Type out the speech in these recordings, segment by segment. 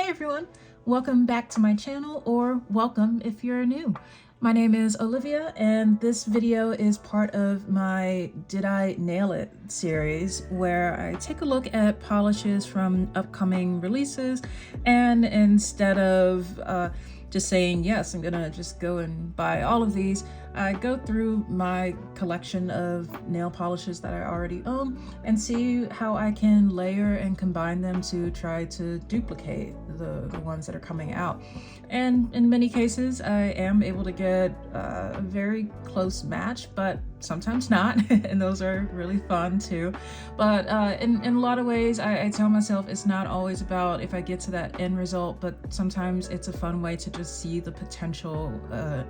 Hey everyone, welcome back to my channel, or welcome if you're new. My name is Olivia and this video is part of my Did I Nail It series, where I take a look at polishes from upcoming releases, and instead of just saying yes, I'm gonna just go and buy all of these, I go through my collection of nail polishes that I already own and see how I can layer and combine them to try to duplicate the ones that are coming out. And in many cases, I am able to get a very close match, but sometimes not, and those are really fun too. But in a lot of ways, I tell myself it's not always about if I get to that end result, but sometimes it's a fun way to just see the potential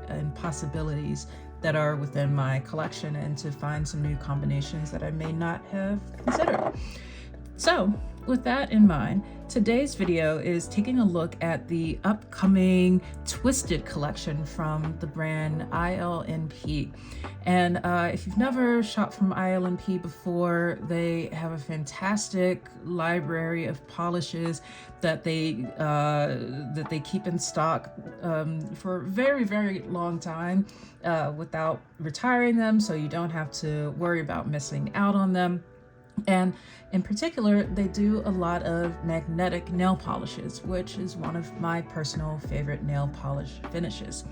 and possibilities that are within my collection and to find some new combinations that I may not have considered. So with that in mind, today's video is taking a look at the upcoming Twisted collection from the brand ILNP. And if you've never shopped from ILNP before, they have a fantastic library of polishes that they keep in stock for a very long time without retiring them, so you don't have to worry about missing out on them. And in particular, they do a lot of magnetic nail polishes, which is one of my personal favorite nail polish finishes.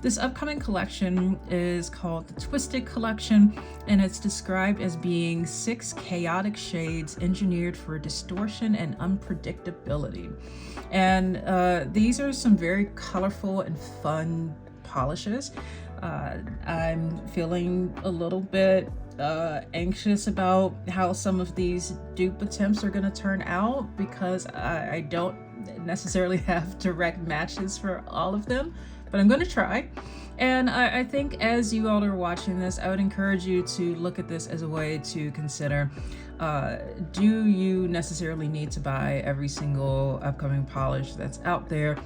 This upcoming collection is called the Twisted Collection, and it's described as being 6 chaotic shades engineered for distortion and unpredictability. And these are some very colorful and fun polishes. I'm feeling a little bit anxious about how some of these dupe attempts are going to turn out, because I don't necessarily have direct matches for all of them, but I'm going to try. And I think as you all are watching this, I would encourage you to look at this as a way to consider, do you necessarily need to buy every single upcoming polish that's out there?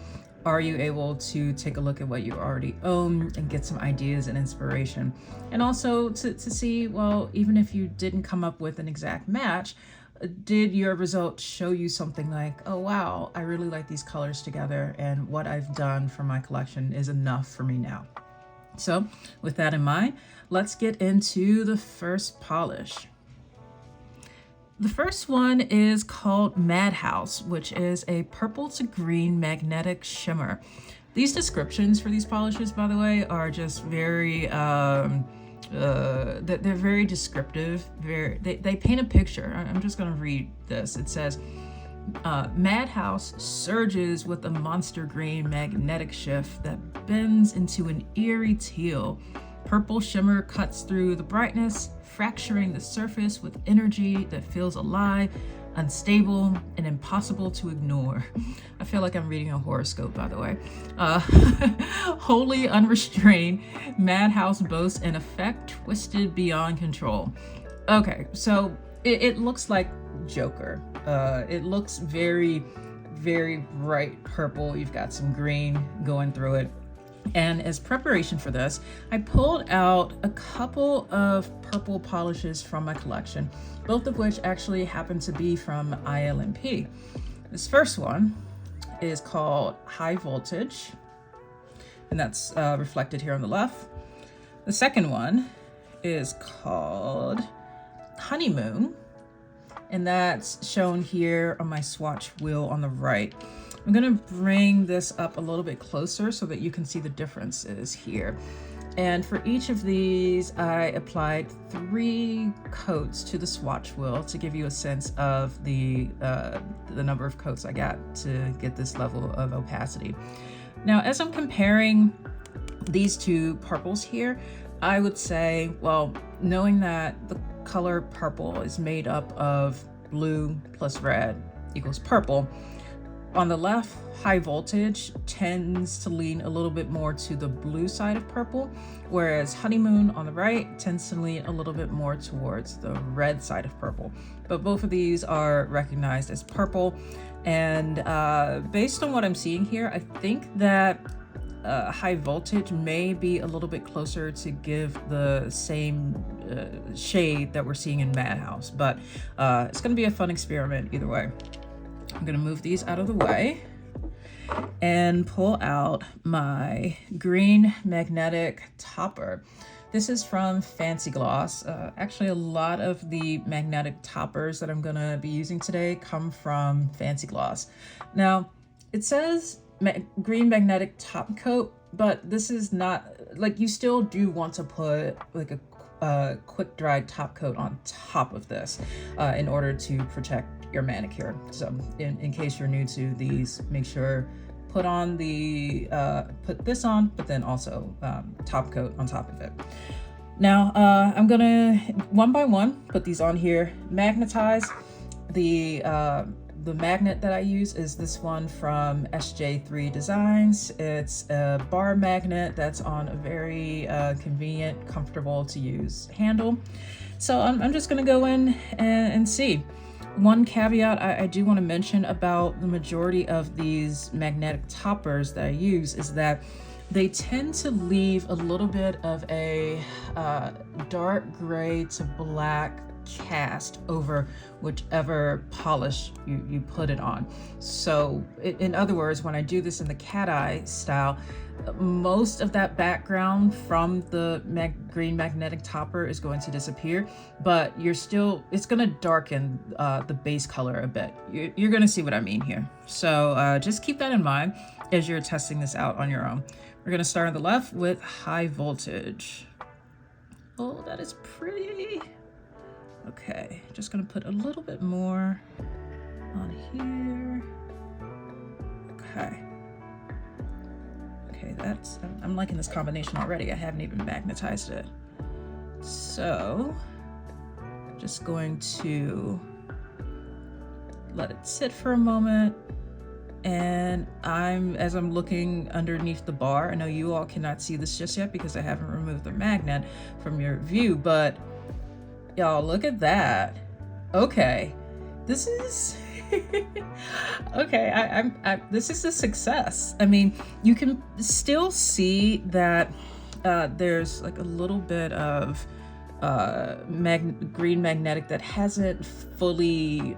Are you able to take a look at what you already own and get some ideas and inspiration? And also to see, well, even if you didn't come up with an exact match, did your results show you something like, oh wow, I really like these colors together, and what I've done for my collection is enough for me now. So with that in mind, let's get into the first polish. The first one is called Madhouse, which is a purple to green magnetic shimmer. These descriptions for these polishes, by the way, are just very, they're very descriptive. They paint a picture. I'm just gonna read this. It says, Madhouse surges with a monster green magnetic shift that bends into an eerie teal. Purple shimmer cuts through the brightness, fracturing the surface with energy that feels alive, unstable, and impossible to ignore. I feel like I'm reading a horoscope, by the way. Wholly unrestrained, Madhouse boasts an effect twisted beyond control. Okay, so it looks like Joker. It looks very bright purple. You've got some green going through it. And as preparation for this, I pulled out a couple of purple polishes from my collection, both of which actually happen to be from ILNP. This first one is called High Voltage, and that's reflected here on the left. The second one is called Honeymoon, and that's shown here on my swatch wheel on the right. I'm gonna bring this up a little bit closer so that you can see the differences here. And for each of these, I applied 3 coats to the swatch wheel to give you a sense of the number of coats I got to get this level of opacity. Now, as I'm comparing these two purples here, I would say, well, knowing that the color purple is made up of blue plus red equals purple, on the left, High Voltage tends to lean a little bit more to the blue side of purple, whereas Honeymoon on the right tends to lean a little bit more towards the red side of purple. But both of these are recognized as purple, and based on what I'm seeing here, I think that High Voltage may be a little bit closer to give the same shade that we're seeing in Madhouse, but it's going to be a fun experiment either way. I'm going to move these out of the way. and pull out my green magnetic topper. This is from Fancy Gloss. Actually, a lot of the magnetic toppers that I'm gonna be using today come from Fancy Gloss. Now, it says green magnetic top coat, but this is not, like, you still do want to put like a quick dry top coat on top of this in order to protect your manicure. So in case you're new to these, make sure put on the put this on, but then also top coat on top of it. Now I'm gonna one by one put these on here, magnetize. The magnet that I use is this one from SJ3 Designs. It's a bar magnet that's on a very convenient, comfortable to use handle. So I'm just gonna go in and see. One caveat I do want to mention about the majority of these magnetic toppers that I use is that they tend to leave a little bit of a dark gray to black cast over whichever polish you put it on. So in other words, when I do this in the cat eye style, most of that background from the green magnetic topper is going to disappear, but it's going to darken the base color a bit. You're going to see what I mean here. So just keep that in mind as you're testing this out on your own. We're going to start on the left with high voltage. Oh, that is pretty. Okay, just going to put a little bit more on here. Okay. Okay, I'm liking this combination already. I haven't even magnetized it. So, just going to let it sit for a moment. And as I'm looking underneath the bar, I know you all cannot see this just yet because I haven't removed the magnet from your view, but y'all, look at that. Okay, this is okay. This is a success. I mean, you can still see that there's like a little bit of green magnetic that hasn't fully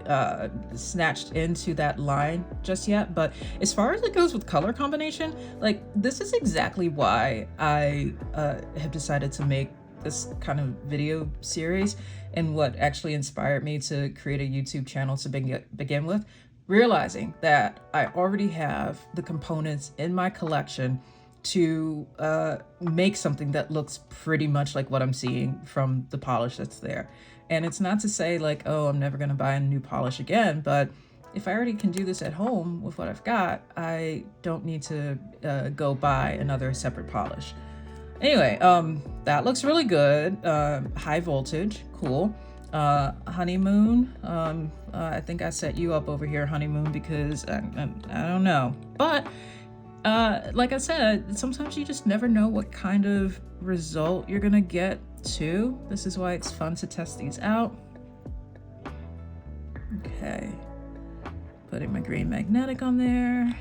snatched into that line just yet. But as far as it goes with color combination, like, this is exactly why I have decided to make this kind of video series, and what actually inspired me to create a YouTube channel to begin with, realizing that I already have the components in my collection to make something that looks pretty much like what I'm seeing from the polish that's there. And it's not to say like, oh, I'm never gonna buy a new polish again, but if I already can do this at home with what I've got, I don't need to go buy another separate polish. Anyway, that looks really good. High voltage, cool. Honeymoon, I think I set you up over here, Honeymoon, because I don't know. But like I said, sometimes you just never know what kind of result you're gonna get too. This is why it's fun to test these out. Okay, putting my green magnetic on there.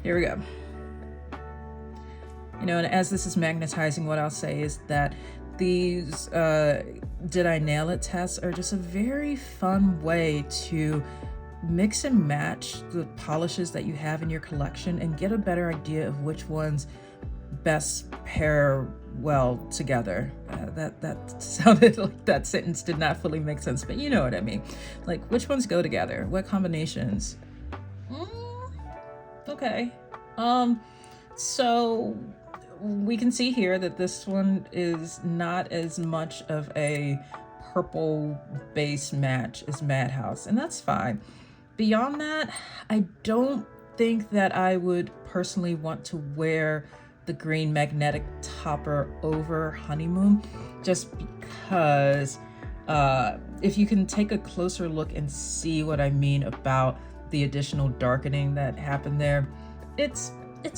Here we go. You know, and as this is magnetizing, what I'll say is that these Did I Nail It tests are just a very fun way to mix and match the polishes that you have in your collection and get a better idea of which ones best pair well together. That sounded like that sentence did not fully make sense, but you know what I mean. Like, which ones go together? What combinations? Okay. So we can see here that this one is not as much of a purple base match as Madhouse, and that's fine. Beyond that, I don't think that I would personally want to wear the green magnetic topper over Honeymoon, just because if you can take a closer look and see what I mean about the additional darkening that happened there, it's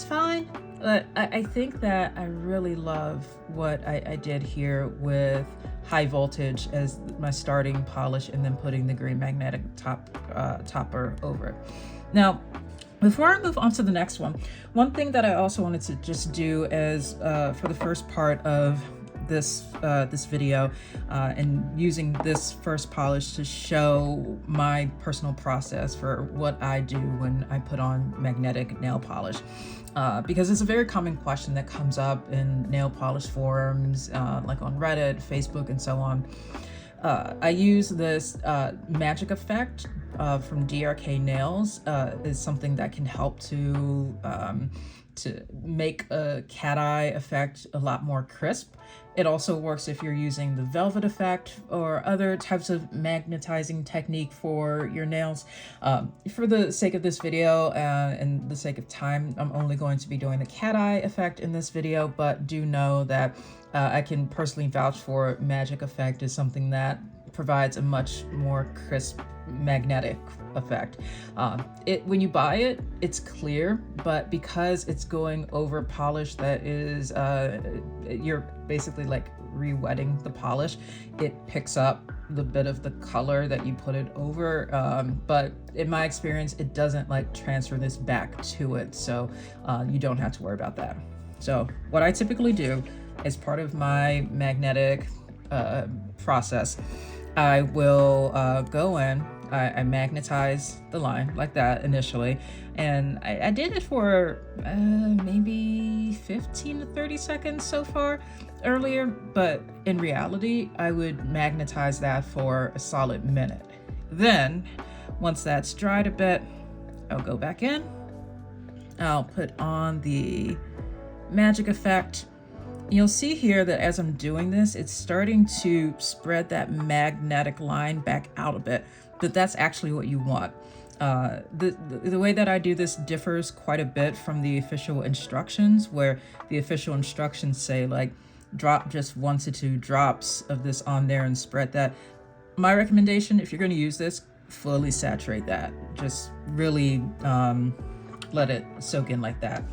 fine. But I think that I really love what I did here with high voltage as my starting polish and then putting the green magnetic topper over it. Now, before I move on to the next one thing that I also wanted to just do as for the first part of this video and using this first polish to show my personal process for what I do when I put on magnetic nail polish. Because it's a very common question that comes up in nail polish forums, like on Reddit, Facebook, and so on. I use this Magic Effect from DRK Nails. Is something that can help to make a cat eye effect a lot more crisp. It also works if you're using the velvet effect or other types of magnetizing technique for your nails. For the sake of this video and the sake of time, I'm only going to be doing the cat eye effect in this video, but do know that I can personally vouch for Magic Effect is something that provides a much more crisp magnetic effect. When you buy it, it's clear, but because it's going over polish that is, you're basically like re-wetting the polish, it picks up the bit of the color that you put it over. But in my experience, it doesn't like transfer this back to it. So you don't have to worry about that. So what I typically do as part of my magnetic process, I will go in, I magnetize the line like that initially, and I did it for maybe 15 to 30 seconds so far earlier, but in reality, I would magnetize that for a solid minute. Then, once that's dried a bit, I'll go back in, I'll put on the Magic Effect. You'll see here that as I'm doing this, it's starting to spread that magnetic line back out a bit, but that's actually what you want. The way that I do this differs quite a bit from the official instructions, where the official instructions say like drop just 1 to 2 drops of this on there and spread that. My recommendation, if you're going to use this, fully saturate that. Just really let it soak in like that.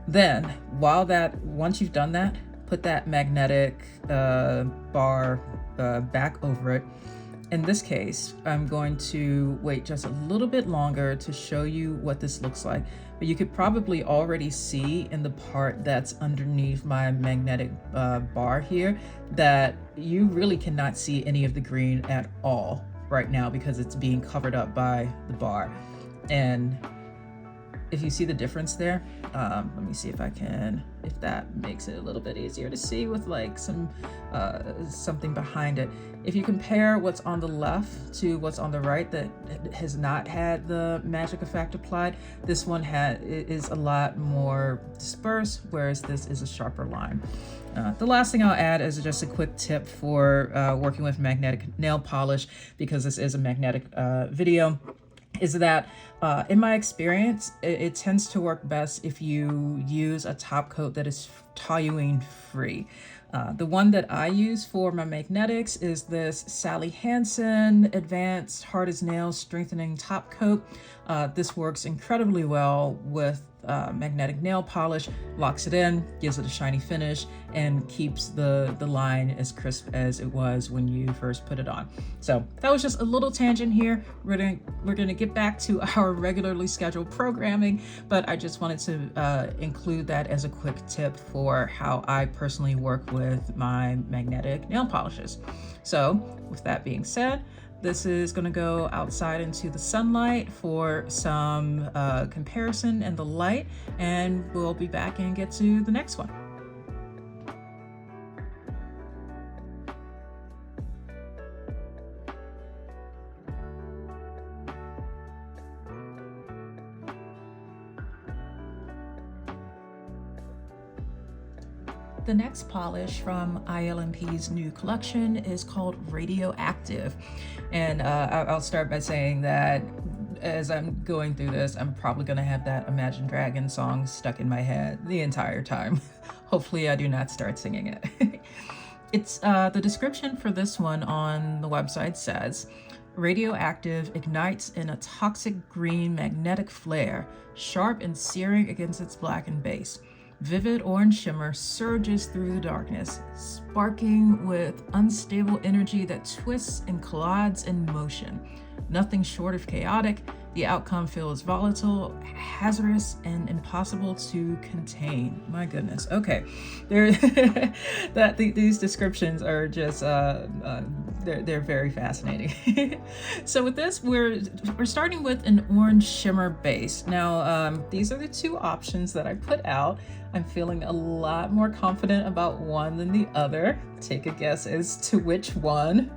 Then, once you've done that, put that magnetic bar back over it. In this case, I'm going to wait just a little bit longer to show you what this looks like. But you could probably already see in the part that's underneath my magnetic bar here that you really cannot see any of the green at all right now because it's being covered up by the bar. And if you see the difference there, let me see if that makes it a little bit easier to see with like something behind it. If you compare what's on the left to what's on the right that has not had the Magic Effect applied, this one is a lot more dispersed, whereas this is a sharper line. The last thing I'll add is just a quick tip for working with magnetic nail polish, because this is a magnetic video, is that in my experience, it tends to work best if you use a top coat that is toluene free. The one that I use for my magnetics is this Sally Hansen Advanced Hard as Nails Strengthening Top Coat. This works incredibly well with magnetic nail polish, locks it in, gives it a shiny finish, and keeps the line as crisp as it was when you first put it on. So that was just a little tangent here. We're gonna get back to our regularly scheduled programming, but I just wanted to include that as a quick tip for how I personally work with my magnetic nail polishes. So with that being said, this is going to go outside into the sunlight for some comparison in the light, and we'll be back and get to the next one. The next polish from ILNP's new collection is called Radioactive. And I'll start by saying that as I'm going through this, I'm probably going to have that Imagine Dragons song stuck in my head the entire time. Hopefully I do not start singing it. It's the description for this one on the website says, Radioactive ignites in a toxic green magnetic flare, sharp and searing against its blackened base. Vivid orange shimmer surges through the darkness, sparking with unstable energy that twists and collides in motion. nothing short of chaotic. The outcome feels volatile, hazardous, and impossible to contain. My goodness. Okay, these descriptions are just they're very fascinating. So with this, we're starting with an orange shimmer base. Now, these are the two options that I put out. I'm feeling a lot more confident about one than the other. Take a guess as to which one.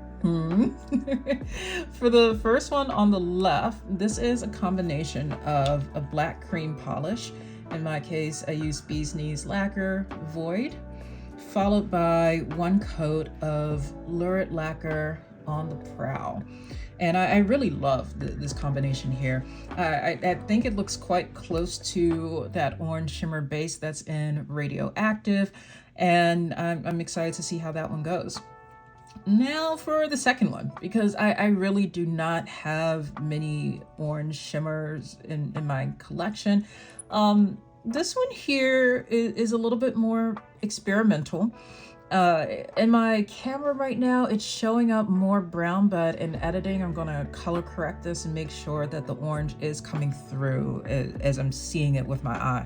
For the first one on the left, this is a combination of a black cream polish. In my case, I use Bee's Knees Lacquer Void, followed by one coat of lurid lacquer on the prow. And I really love this combination here. I think it looks quite close to that orange shimmer base that's in Radioactive, and I'm excited to see how that one goes. Now for the second one, because I really do not have many orange shimmers in my collection. This one here is a little bit more experimental. In my camera right now, it's showing up more brown, but in editing, I'm gonna color correct this and make sure that the orange is coming through as I'm seeing it with my eye.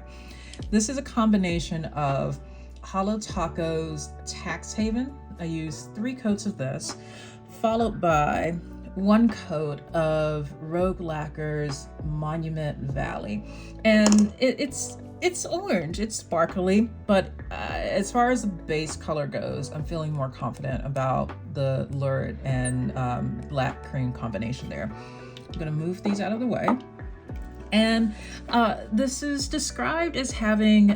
This is a combination of Holo Taco's Tax Haven. I use 3 coats of this, followed by 1 coat of Rogue Lacquer's Monument Valley. And it's orange, it's sparkly, but as far as the base color goes, I'm feeling more confident about the lurid and black cream combination there. I'm gonna move these out of the way. And this is described as having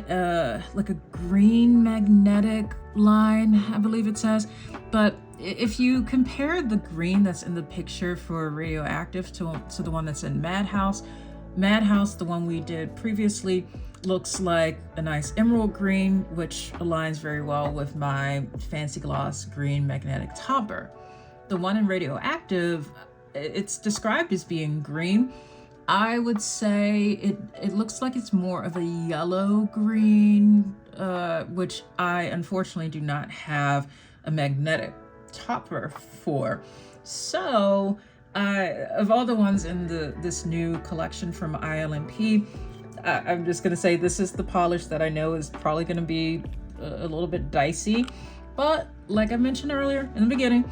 like a green magnetic line, I believe it says. But if you compare the green that's in the picture for Radioactive to the one that's in Madhouse, the one we did previously, looks like a nice emerald green, which aligns very well with my Fancy Gloss green magnetic topper. The one in Radioactive, it's described as being green. I would say it looks like it's more of a yellow green, which I unfortunately do not have a magnetic topper for. So of all the ones in this new collection from ILNP, I'm just gonna say this is the polish that I know is probably gonna be a little bit dicey. But like I mentioned earlier in the beginning,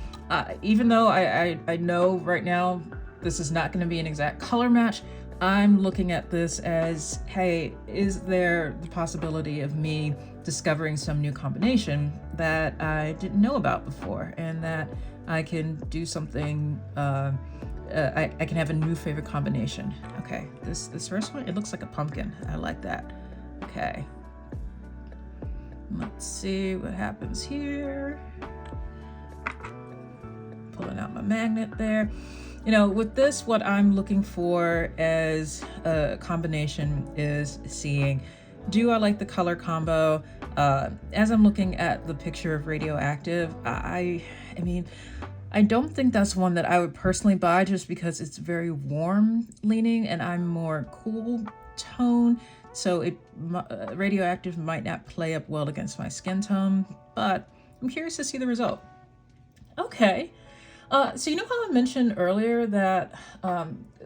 even though I know right now this is not going to be an exact color match, I'm looking at this as, hey, is there the possibility of me discovering some new combination that I didn't know about before, and that I can do something, I can have a new favorite combination. Okay, this first one, it looks like a pumpkin. I like that. Okay. Let's see what happens here. Pulling out my magnet there. You know, with this, what I'm looking for as a combination is seeing, do I like the color combo? As I'm looking at the picture of Radioactive, I mean, I don't think that's one that I would personally buy just because it's very warm leaning and I'm more cool tone. So Radioactive might not play up well against my skin tone, but I'm curious to see the result. Okay. So you know how I mentioned earlier that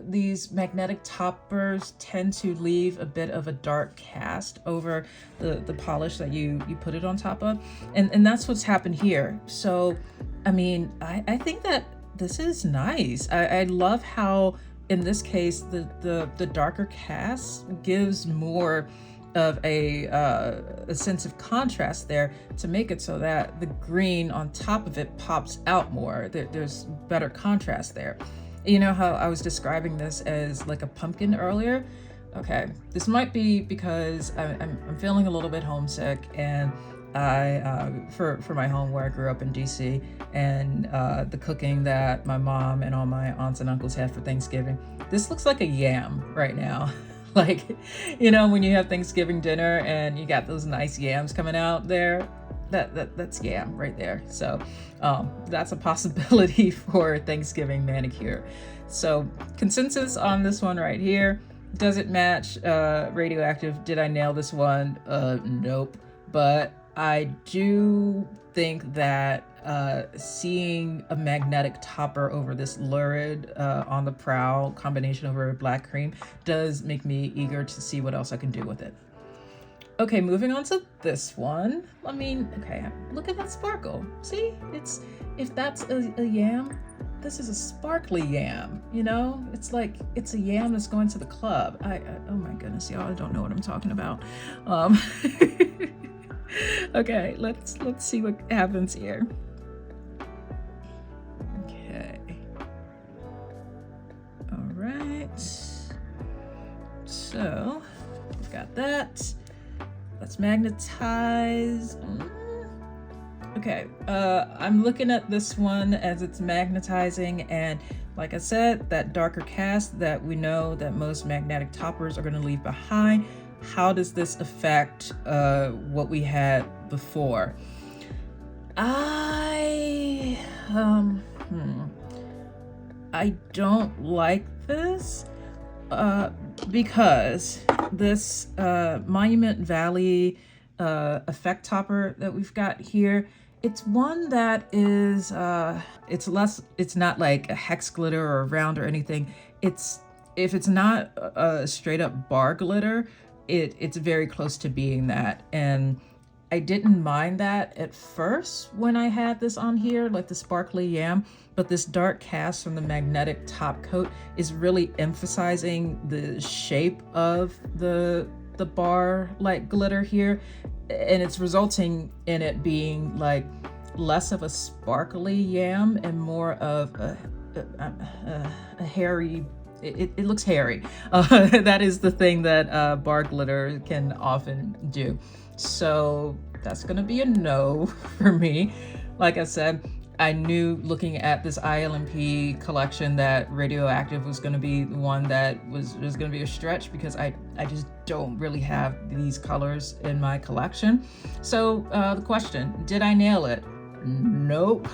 these magnetic toppers tend to leave a bit of a dark cast over the polish that you put it on top of? And that's what's happened here. So, I mean, I think that this is nice. I love how, in this case, the darker cast gives more of a sense of contrast there to make it so that the green on top of it pops out more. There's better contrast there. You know how I was describing this as like a pumpkin earlier? Okay, this might be because I'm feeling a little bit homesick, and for my home where I grew up in DC, and the cooking that my mom and all my aunts and uncles had for Thanksgiving. This looks like a yam right now. Like, you know, when you have Thanksgiving dinner and you got those nice yams coming out there, that's yam right there. So that's a possibility for Thanksgiving manicure. So consensus on this one right here. Does it match Radioactive? Did I nail this one? Nope. But I do think that seeing a magnetic topper over this lurid on the prowl combination over black cream does make me eager to see what else I can do with it. Okay, moving on to this one. I mean, okay, look at that sparkle. See, if that's a yam, this is a sparkly yam, you know? It's like, it's a yam that's going to the club. Oh my goodness, y'all, I don't know what I'm talking about. Okay, let's see what happens here. Okay. All right. So, we've got that. Let's magnetize. Okay, I'm looking at this one as it's magnetizing, and like I said, that darker cast that we know that most magnetic toppers are going to leave behind. How does this affect what we had before? I don't like this because this Monument Valley effect topper that we've got here, it's one that is it's not like a hex glitter or a round or anything. If it's not a straight up bar glitter, it's very close to being that. And I didn't mind that at first when I had this on here, like the sparkly yam, but this dark cast from the magnetic top coat is really emphasizing the shape of the bar like glitter here, and it's resulting in it being like less of a sparkly yam and more of a hairy. It looks hairy. That is the thing that bar glitter can often do. So that's gonna be a no for me. Like I said, I knew looking at this ILNP collection that Radioactive was gonna be the one that was gonna be a stretch, because I just don't really have these colors in my collection. So the question, did I nail it? Nope.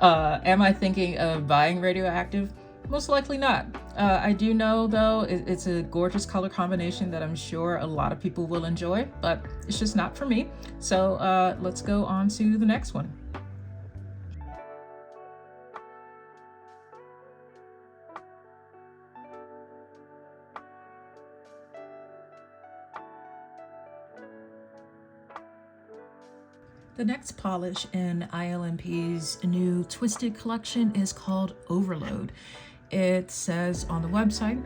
Am I thinking of buying Radioactive? Most likely not. I do know though it's a gorgeous color combination that I'm sure a lot of people will enjoy, but it's just not for me. So let's go on to the next one. The next polish in ILNP's new Twisted collection is called Overload. It says on the website,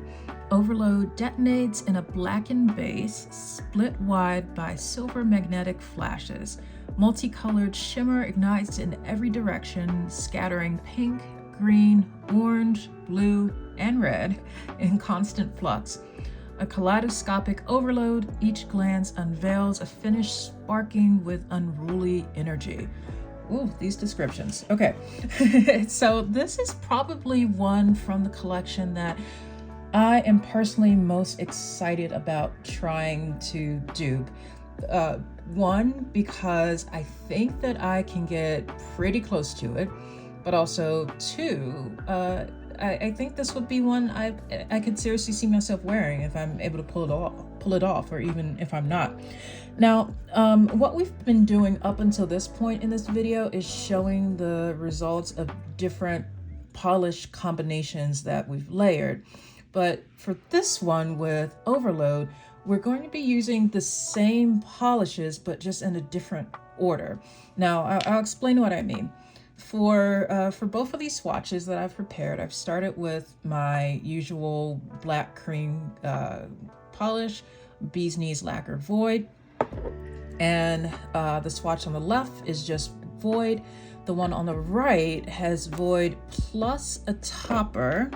Overload detonates in a blackened base, split wide by silver magnetic flashes. Multicolored shimmer ignites in every direction, scattering pink, green, orange, blue, and red in constant flux. A kaleidoscopic overload, each glance unveils a finish sparking with unruly energy. Ooh, these descriptions. Okay, so this is probably one from the collection that I am personally most excited about trying to dupe. One, because I think that I can get pretty close to it, but also two, I think this would be one I could seriously see myself wearing if I'm able to pull it off, or even if I'm not. Now, what we've been doing up until this point in this video is showing the results of different polish combinations that we've layered. But for this one with Overload, we're going to be using the same polishes, but just in a different order. Now, I'll explain what I mean. For both of these swatches that I've prepared, I've started with my usual black cream polish, Bee's Knees Lacquer Void, and the swatch on the left is just Void. The one on the right has Void plus a topper,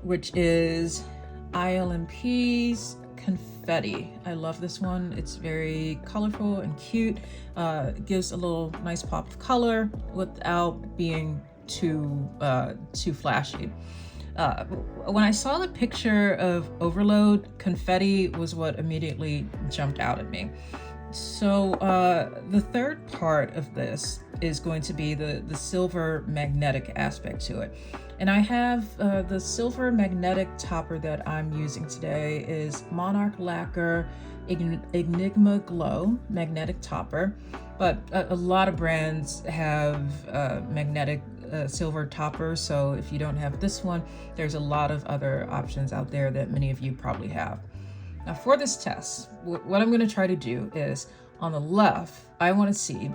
which is ILNP's Confetti. I love this one. It's very colorful and cute. It gives a little nice pop of color without being too flashy. When I saw the picture of Overload, Confetti was what immediately jumped out at me. So the third part of this is going to be the silver magnetic aspect to it. And I have the silver magnetic topper that I'm using today is Monarch Lacquer Enigma Glow magnetic topper, but a lot of brands have magnetic silver toppers. So if you don't have this one, there's a lot of other options out there that many of you probably have. Now for this test, what I'm going to try to do is, on the left, I want to see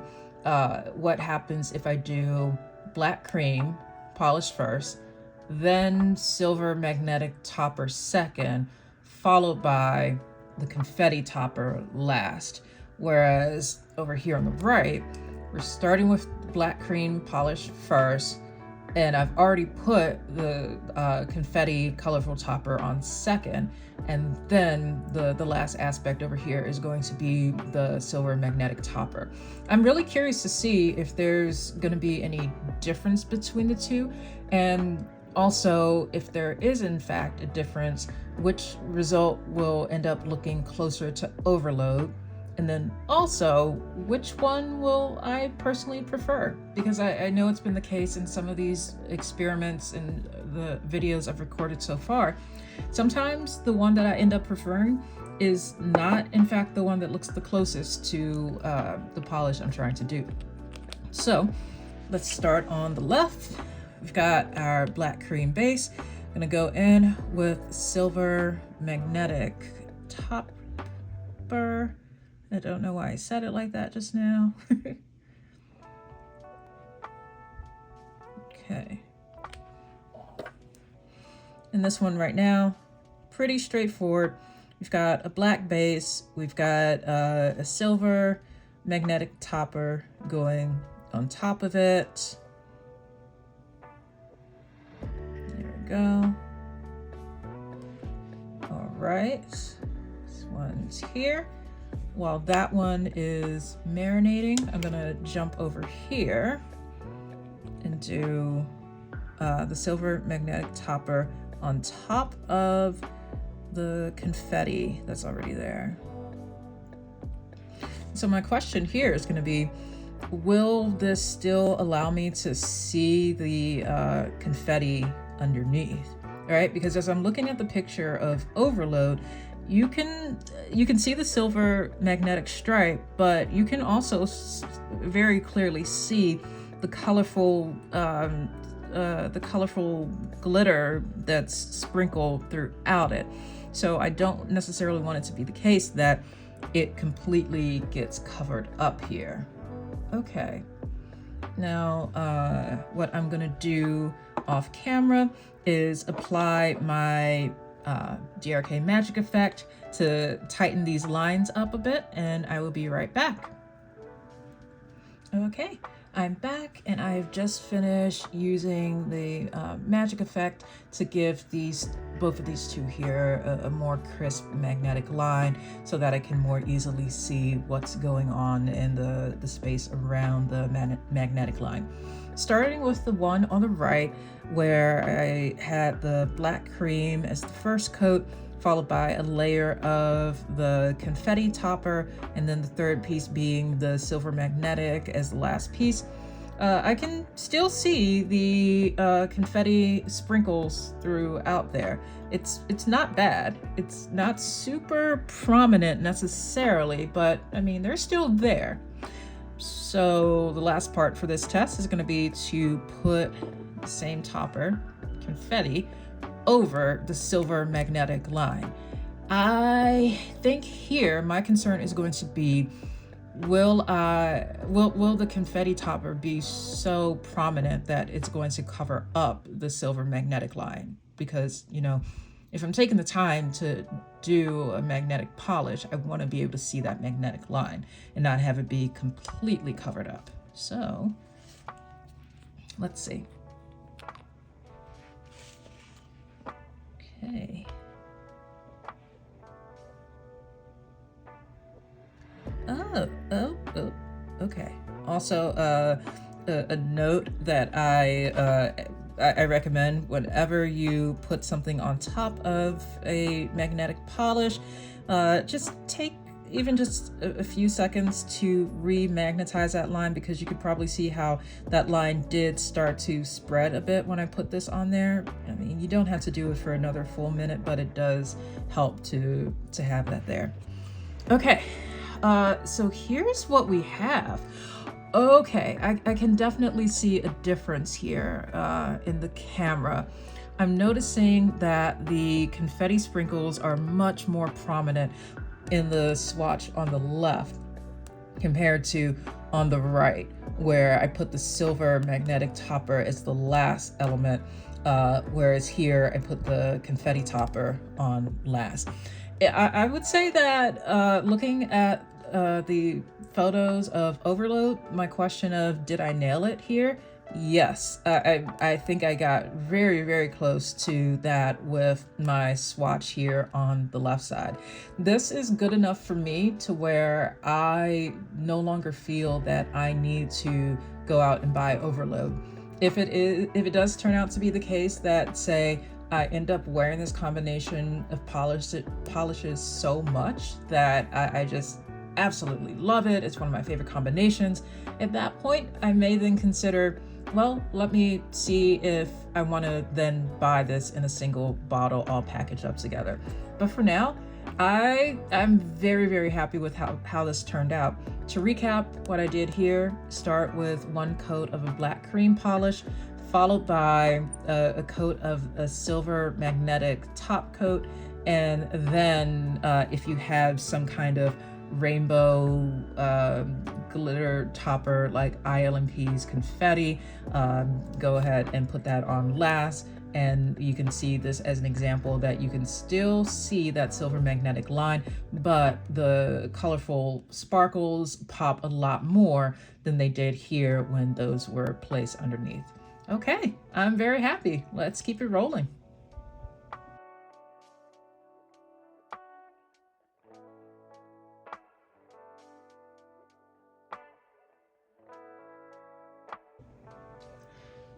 what happens if I do black cream polish first, then silver magnetic topper second, followed by the confetti topper last. Whereas over here on the right, we're starting with black cream polish first, and I've already put the confetti colorful topper on second, and then the last aspect over here is going to be the silver magnetic topper. I'm really curious to see if there's going to be any difference between the two, and also if there is in fact a difference, which result will end up looking closer to overload. And then also, which one will I personally prefer? Because I know it's been the case in some of these experiments and the videos I've recorded so far. Sometimes the one that I end up preferring is not, in fact, the one that looks the closest to the polish I'm trying to do. So let's start on the left. We've got our black cream base. I'm gonna go in with silver magnetic topper. I don't know why I said it like that just now. Okay. And this one right now, pretty straightforward. We've got a black base, we've got a silver magnetic topper going on top of it. There we go. All right, this one's here. While that one is marinating, I'm gonna jump over here and do the silver magnetic topper on top of the confetti that's already there. So my question here is gonna be, will this still allow me to see the confetti underneath? All right, because as I'm looking at the picture of overload, you can see the silver magnetic stripe, but you can also very clearly see the colorful glitter that's sprinkled throughout it. So I don't necessarily want it to be the case that it completely gets covered up here. Okay, now what I'm gonna do off camera is apply my DRK Magic Effect to tighten these lines up a bit, and I will be right back. Okay, I'm back, and I've just finished using the Magic Effect to give both of these two here a more crisp magnetic line, so that I can more easily see what's going on in the space around the magnetic line. Starting with the one on the right, where I had the black cream as the first coat, followed by a layer of the confetti topper, and then the third piece being the silver magnetic as the last piece. I can still see the confetti sprinkles throughout there. It's not bad. It's not super prominent necessarily, but I mean, they're still there. So the last part for this test is going to be to put the same topper, confetti, over the silver magnetic line. I think here my concern is going to be, will the confetti topper be so prominent that it's going to cover up the silver magnetic line? Because, you know, if I'm taking the time to do a magnetic polish, I want to be able to see that magnetic line and not have it be completely covered up. So let's see. Okay. Oh, okay. Also, a note that I recommend whenever you put something on top of a magnetic polish, just take even just a few seconds to remagnetize that line, because you could probably see how that line did start to spread a bit when I put this on there. I mean, you don't have to do it for another full minute, but it does help to have that there. Okay, so here's what we have. Okay, I can definitely see a difference here in the camera. I'm noticing that the confetti sprinkles are much more prominent in the swatch on the left compared to on the right, where I put the silver magnetic topper as the last element, whereas here I put the confetti topper on last. I would say that looking at the photos of Overload, my question of did I nail it here? Yes, I think I got very, very close to that with my swatch here on the left side. This is good enough for me to where I no longer feel that I need to go out and buy Overload. If it does turn out to be the case that, say, I end up wearing this combination of polishes so much that I just absolutely love it, it's one of my favorite combinations, at that point I may then consider, well, let me see if I want to then buy this in a single bottle all packaged up together. But for now, I'm very, very happy with how this turned out. To recap what I did here, start with one coat of a black cream polish, followed by a coat of a silver magnetic top coat, and then if you have some kind of rainbow glitter topper like ILNP's confetti, go ahead and put that on last. And you can see this as an example that you can still see that silver magnetic line, but the colorful sparkles pop a lot more than they did here when those were placed underneath. Okay, I'm very happy. Let's keep it rolling.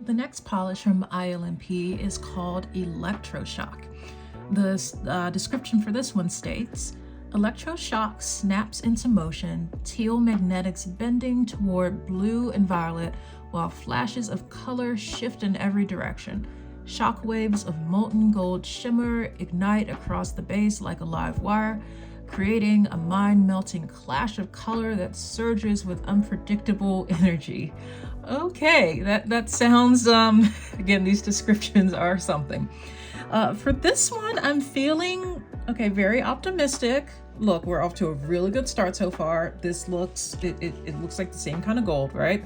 The next polish from ILNP is called Electroshock. The description for this one states, Electroshock snaps into motion, teal magnetics bending toward blue and violet, while flashes of color shift in every direction. Shock waves of molten gold shimmer ignite across the base like a live wire, creating a mind-melting clash of color that surges with unpredictable energy. Okay, that sounds, again, these descriptions are something. For this one, I'm feeling, okay, very optimistic. Look, we're off to a really good start so far. This looks, it looks like the same kind of gold, right?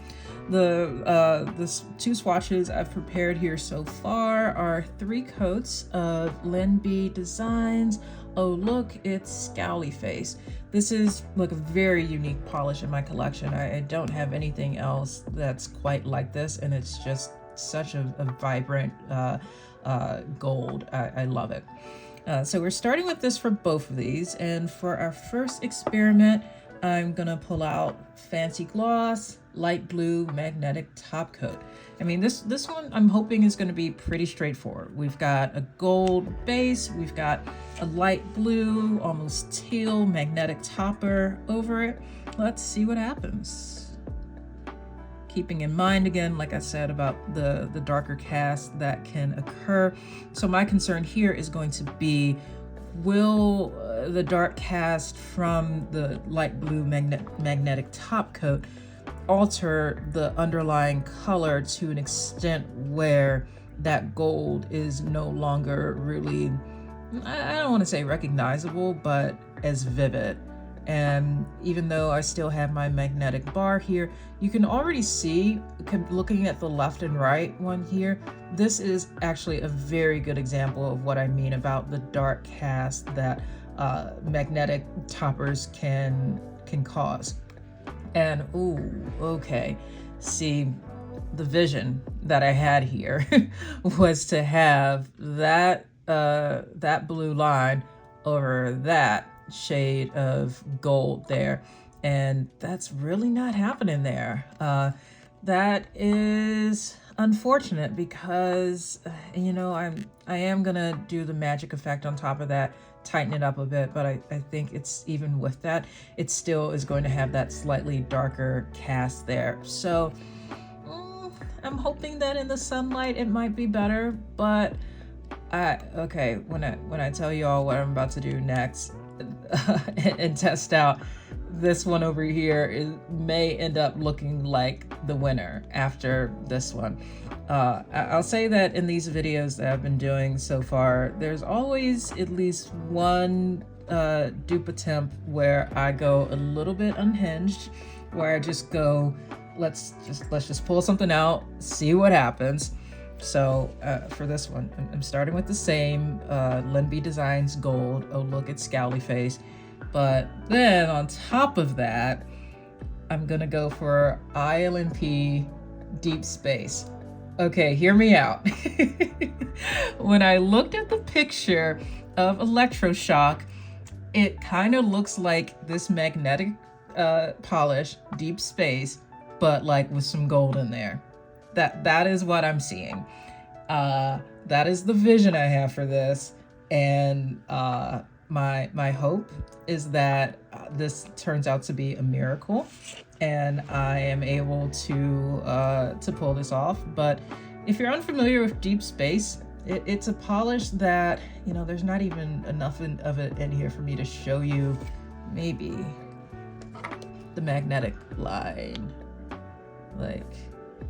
The two swatches I've prepared here so far are 3 coats of ILNP Designs. Oh look, it's Scowly Face. This is like a very unique polish in my collection. I don't have anything else that's quite like this, and it's just such a vibrant gold. I love it. So we're starting with this for both of these, and for our first experiment, I'm gonna pull out Fancy Gloss, light blue magnetic top coat. I mean, this one I'm hoping is gonna be pretty straightforward. We've got a gold base, we've got a light blue, almost teal magnetic topper over it. Let's see what happens. Keeping in mind, again, like I said, about the darker cast that can occur. So my concern here is going to be, will the dark cast from the light blue magnetic top coat alter the underlying color to an extent where that gold is no longer really, I don't want to say recognizable, but as vivid. And even though I still have my magnetic bar here, you can already see, looking at the left and right one here, this is actually a very good example of what I mean about the dark cast that magnetic toppers can cause. And ooh, okay, see, the vision that I had here was to have that that blue line over that shade of gold there, and that's really not happening there. That is unfortunate because you know, I am gonna do the magic effect on top of that, tighten it up a bit, but I think it's, even with that, it still is going to have that slightly darker cast there. So I'm hoping that in the sunlight it might be better, but okay, when I tell you all what I'm about to do next, and test out this one over here. It may end up looking like the winner after this one. I'll say that in these videos that I've been doing so far, there's always at least one dupe attempt where I go a little bit unhinged, where I just go, let's just pull something out, see what happens. So for this one, I'm starting with the same ILNP Designs Gold. Oh, look, it's Scowly Face. But then on top of that, I'm gonna go for ILNP Deep Space. Okay, hear me out. When I looked at the picture of Electroshock, it kind of looks like this magnetic polish, Deep Space, but like with some gold in there. That is what I'm seeing. That is the vision I have for this, and my hope is that this turns out to be a miracle, and I am able to pull this off. But if you're unfamiliar with Deep Space, it's a polish that, you know, there's not even enough of it in here for me to show you maybe the magnetic line. Like,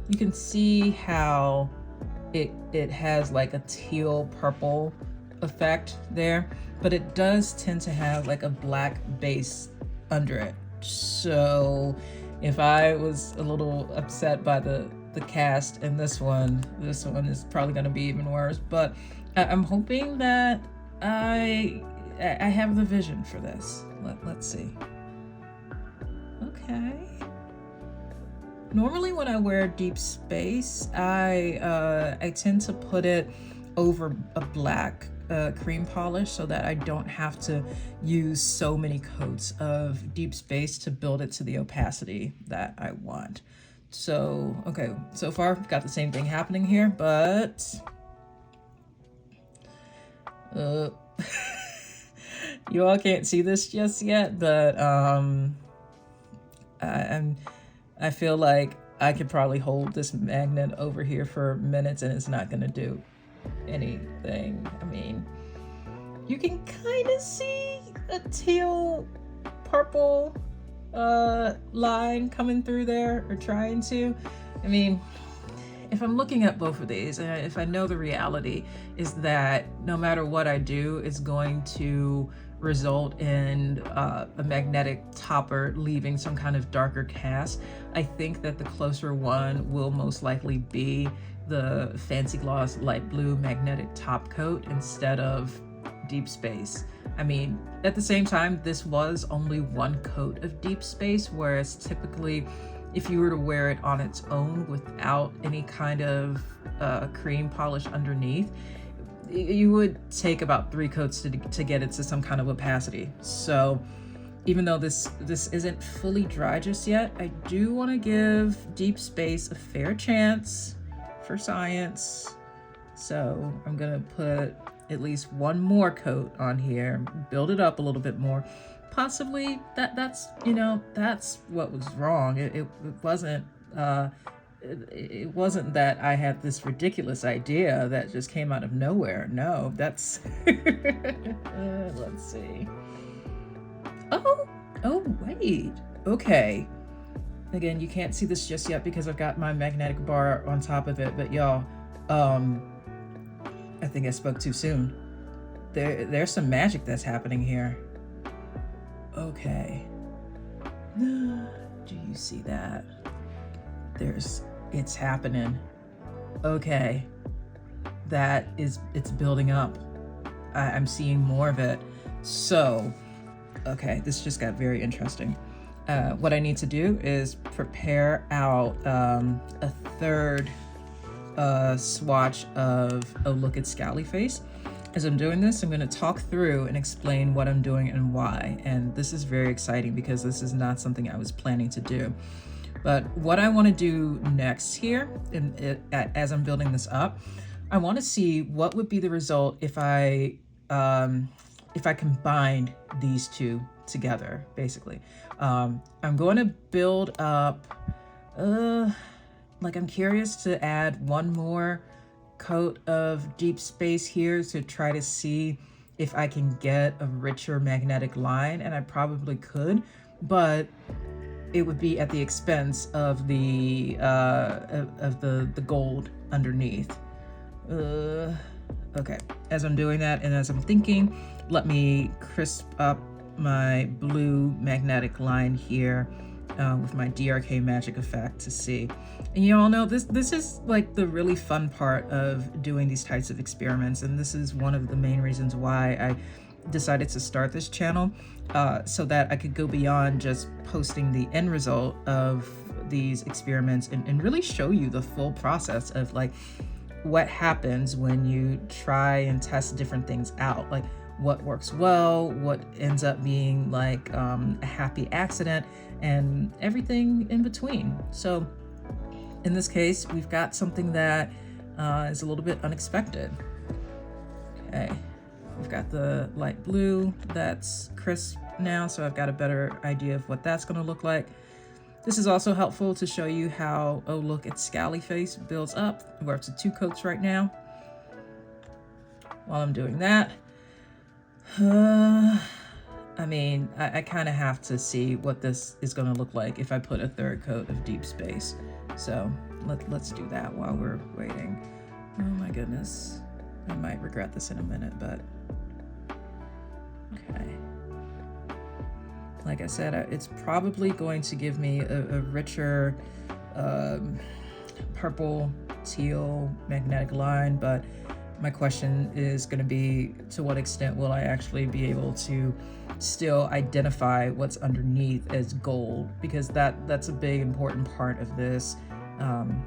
you can see how it has like a teal purple effect there, but it does tend to have like a black base under it. So if I was a little upset by the cast in this one is probably going to be even worse. But I'm hoping that I have the vision for this. Let's see. Okay. Normally when I wear Deep Space, I tend to put it over a black cream polish so that I don't have to use so many coats of Deep Space to build it to the opacity that I want. So, okay, so far I've got the same thing happening here, but you all can't see this just yet, but I feel like I could probably hold this magnet over here for minutes and it's not gonna do anything. I mean, you can kind of see a teal purple line coming through there, or trying to. I mean, if I'm looking at both of these, and if I know the reality is that no matter what I do, it's going to result in a magnetic topper leaving some kind of darker cast, I think that the closer one will most likely be the Fancy Gloss light blue magnetic top coat instead of Deep Space. I mean, at the same time, this was only one coat of Deep Space, whereas typically if you were to wear it on its own without any kind of cream polish underneath, you would take about 3 coats to get it to some kind of opacity. So even though this isn't fully dry just yet, I do want to give Deep Space a fair chance for science. So I'm gonna put at least one more coat on here, build it up a little bit more. Possibly that's you know, that's what was wrong. It wasn't it wasn't that I had this ridiculous idea that just came out of nowhere. No, that's let's see. Oh wait, okay. Again, you can't see this just yet because I've got my magnetic bar on top of it, but y'all, I think I spoke too soon. There's some magic that's happening here. Okay. Do you see that? It's happening. Okay. It's building up. I'm seeing more of it. So, okay, this just got very interesting. What I need to do is prepare out a third swatch of Oh Look at Scowly Face. As I'm doing this, I'm going to talk through and explain what I'm doing and why. And this is very exciting because this is not something I was planning to do. But what I want to do next here, as I'm building this up, I want to see what would be the result if I combined these two together, basically. I'm going to build up, like I'm curious to add one more coat of Deep Space here to try to see if I can get a richer magnetic line, and I probably could, but it would be at the expense of the gold underneath. Okay, as I'm doing that and as I'm thinking, let me crisp up my blue magnetic line here with my DRK Magic Effect to see. And you all know this is like the really fun part of doing these types of experiments, and this is one of the main reasons why I decided to start this channel, so that I could go beyond just posting the end result of these experiments and really show you the full process of like what happens when you try and test different things out, like what works well, what ends up being like a happy accident, and everything in between. So in this case, we've got something that is a little bit unexpected. Okay, we've got the light blue that's crisp now, so I've got a better idea of what that's going to look like. This is also helpful to show you how, oh look, its scally face builds up. We're up to 2 coats right now. While I'm doing that, I mean, I kind of have to see what this is going to look like if I put a 3rd coat of deep space. So let's do that while we're waiting. Oh my goodness. I might regret this in a minute, but okay. Like I said, it's probably going to give me a richer purple teal magnetic line, but my question is going to be, to what extent will I actually be able to still identify what's underneath as gold? Because that's a big important part of this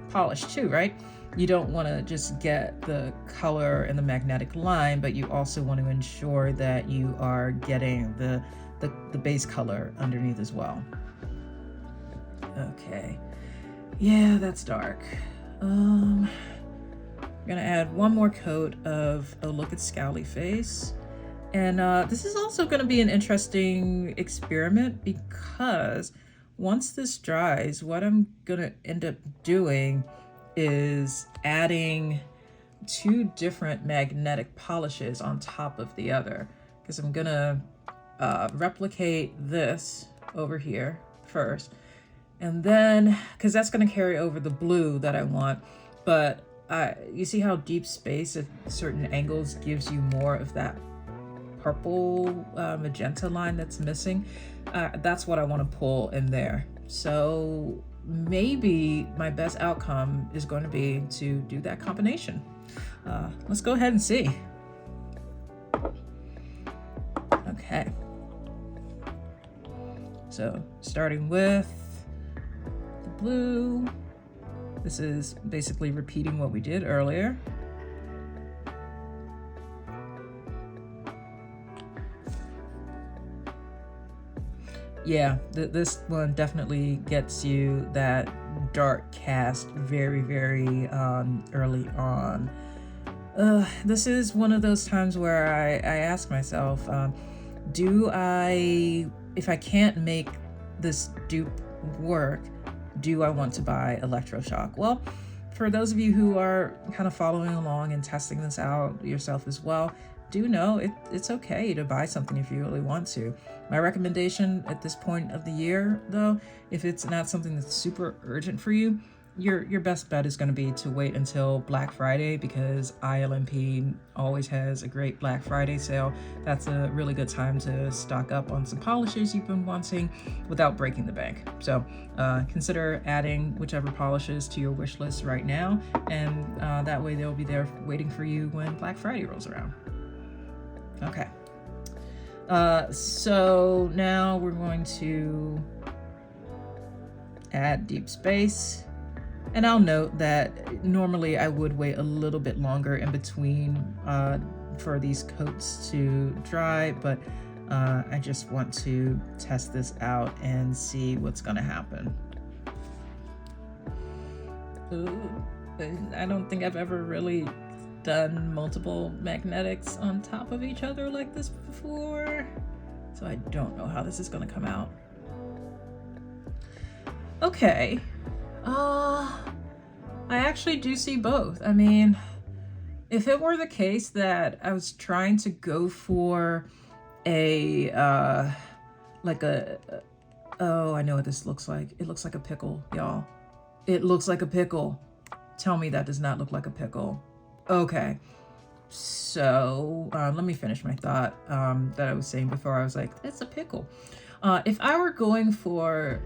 polish too, right? You don't want to just get the color and the magnetic line, but you also want to ensure that you are getting the base color underneath as well. Okay, yeah, that's dark. I'm gonna add 1 more coat of a look at scally face, and this is also going to be an interesting experiment, because once this dries, what I'm gonna end up doing is adding 2 different magnetic polishes on top of the other, because I'm gonna replicate this over here first, and then because that's going to carry over the blue that I want, but you see how deep space at certain angles gives you more of that purple magenta line that's missing. That's what I want to pull in there. So maybe my best outcome is going to be to do that combination. Let's go ahead and see. Okay. So starting with the blue, this is basically repeating what we did earlier. Yeah, this one definitely gets you that dark cast very, very early on. This is one of those times where I ask myself, if I can't make this dupe work, do I want to buy Electroshock? Well, for those of you who are kind of following along and testing this out yourself as well, do know it's okay to buy something if you really want to. My recommendation at this point of the year, though, if it's not something that's super urgent for you, your best bet is going to be to wait until Black Friday, because ILNP always has a great Black Friday sale. That's a really good time to stock up on some polishes you've been wanting without breaking the bank. So consider adding whichever polishes to your wish list right now, and that way they'll be there waiting for you when Black Friday rolls around. Okay. So now we're going to add deep space. And I'll note that normally I would wait a little bit longer in between for these coats to dry, but I just want to test this out and see what's gonna happen. Ooh, I don't think I've ever really done multiple magnetics on top of each other like this before, so I don't know how this is gonna come out. Okay. I actually do see both. I mean, If it were the case that I was trying to go for a, oh, I know what this looks like. It looks like a pickle, y'all. It looks like a pickle. Tell me that does not look like a pickle. Okay. So let me finish my thought that I was saying before. I was like, it's a pickle. If I were going for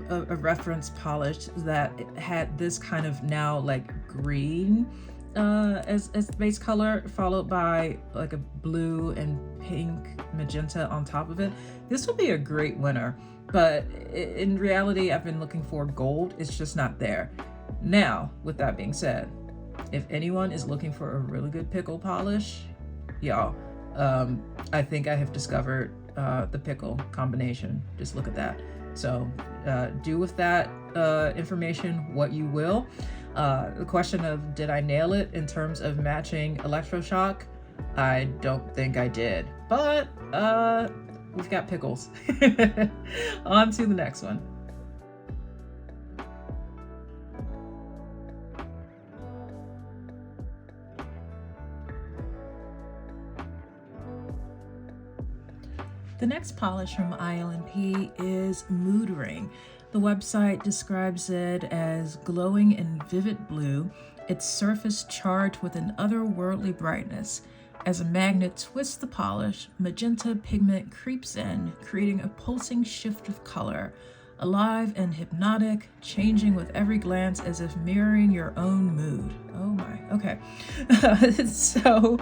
a reference polish that had this kind of now like green as base color, followed by like a blue and pink magenta on top of it, this would be a great winner. But in reality, I've been looking for gold. It's just not there. Now, with that being said, if anyone is looking for a really good pickle polish, y'all, I think I have discovered the pickle combination. Just look at that. So do with that information what you will. The question of did I nail it in terms of matching Electroshock? I don't think I did, but we've got pickles. On to the next one. The next polish from ILNP is Mood Ring. The website describes it as glowing in vivid blue, its surface charged with an otherworldly brightness. As a magnet twists the polish, magenta pigment creeps in, creating a pulsing shift of color, alive and hypnotic, changing with every glance as if mirroring your own mood. Oh my, okay. So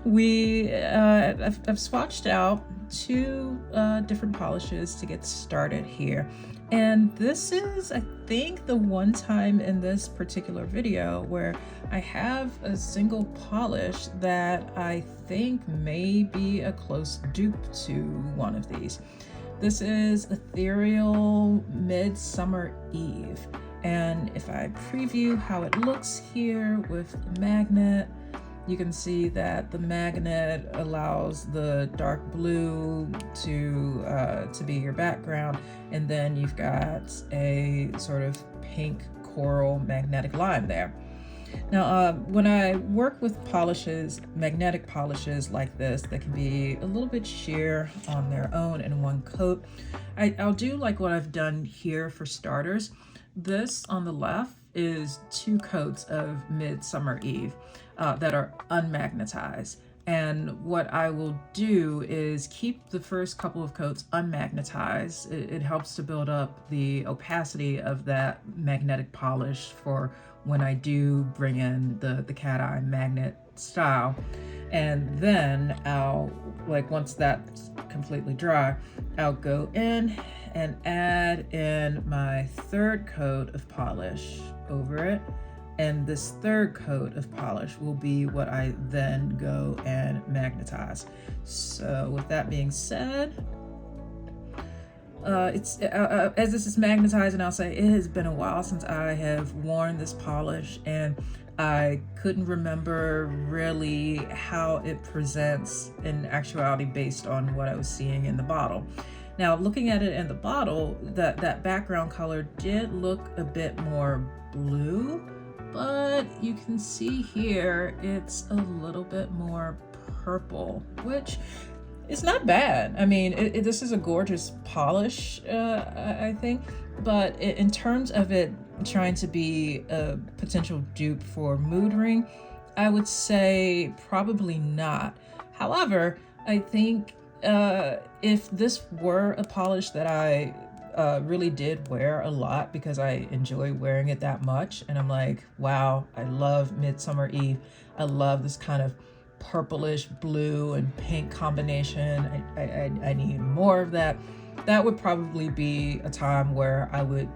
I've swatched out two different polishes to get started here. And this is, I think, the one time in this particular video where I have a single polish that I think may be a close dupe to one of these. This is Ethereal Midsummer Eve. And if I preview how it looks here with the magnet, you can see that the magnet allows the dark blue to be your background, and then you've got a sort of pink coral magnetic line there. Now, when I work with polishes, magnetic polishes like this, that can be a little bit sheer on their own in one coat, I'll do like what I've done here for starters. This on the left is 2 coats of Midsummer Eve that are unmagnetized. And what I will do is keep the first couple of coats unmagnetized. It helps to build up the opacity of that magnetic polish for when I do bring in the cat eye magnet style. And then I'll, like, once that's completely dry, I'll go in and add in my 3rd coat of polish over it. And this 3rd coat of polish will be what I then go and magnetize. So with that being said, as this is magnetized, and I'll say it has been a while since I have worn this polish, and I couldn't remember really how it presents in actuality based on what I was seeing in the bottle. Now, looking at it in the bottle, that background color did look a bit more blue, but you can see here it's a little bit more purple, which is not bad. I mean, this is a gorgeous polish, I think, but in terms of it trying to be a potential dupe for Mood Ring, I would say probably not. However, I think if this were a polish that I really did wear a lot because I enjoy wearing it that much, and I'm like, wow, I love Midsummer Eve. I love this kind of purplish blue and pink combination. I need more of that. That would probably be a time where I would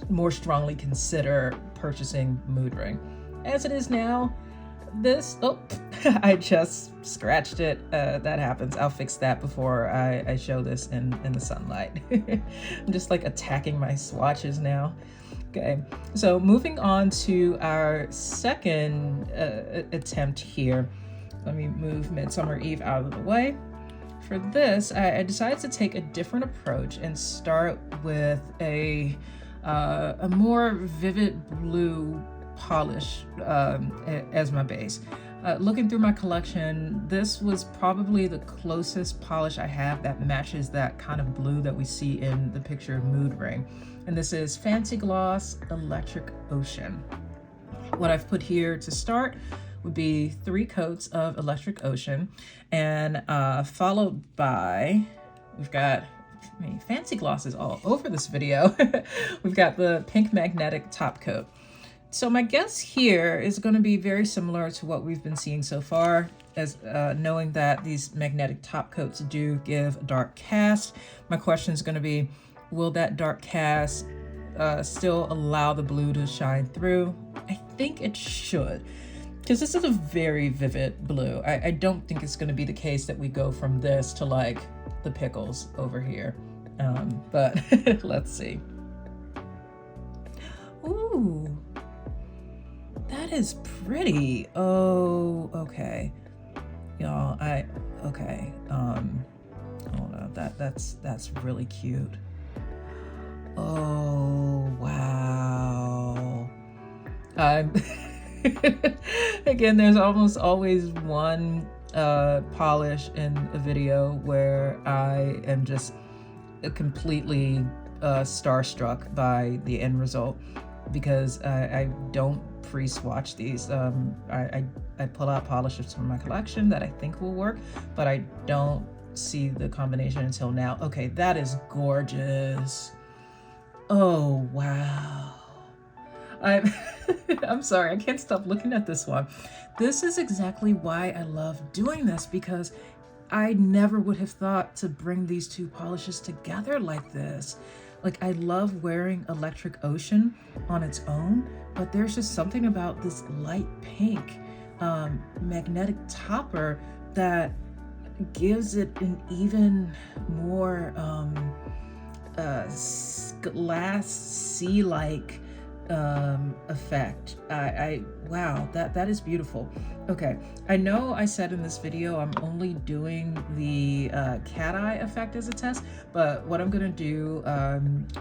more strongly consider purchasing Mood Ring. As it is now, I just scratched it. That happens. I'll fix that before I show this in the sunlight. I'm just like attacking my swatches now. Okay, so moving on to our second attempt here. Let me move Midsummer Eve out of the way. For this, I decided to take a different approach and start with a more vivid blue polish as my base. Looking through my collection, this was probably the closest polish I have that matches that kind of blue that we see in the picture of Mood Ring. And this is Fancy Gloss Electric Ocean. What I've put here to start would be 3 coats of Electric Ocean, and followed by, we've got, I mean, fancy glosses all over this video. We've got the pink magnetic top coat. So my guess here is going to be very similar to what we've been seeing so far, as knowing that these magnetic top coats do give a dark cast. My question is going to be, will that dark cast still allow the blue to shine through? I think it should, because this is a very vivid blue. I don't think it's going to be the case that we go from this to like the pickles over here, but let's see. Ooh, that is pretty. Oh, okay, y'all. Okay. Hold on. That's really cute. Oh, wow. Again, there's almost always one polish in a video where I am just completely starstruck by the end result, because I don't pre-swatch these. I pull out polishes from my collection that I think will work, but I don't see the combination until now. Okay, that is gorgeous. Oh, wow. I'm sorry, I can't stop looking at this one. This is exactly why I love doing this, because I never would have thought to bring these 2 polishes together like this. Like, I love wearing Electric Ocean on its own, but there's just something about this light pink magnetic topper that gives it an even more glass sea-like effect. Wow, that is beautiful. Okay, I know I said in this video I'm only doing the cat eye effect as a test, but what I'm gonna do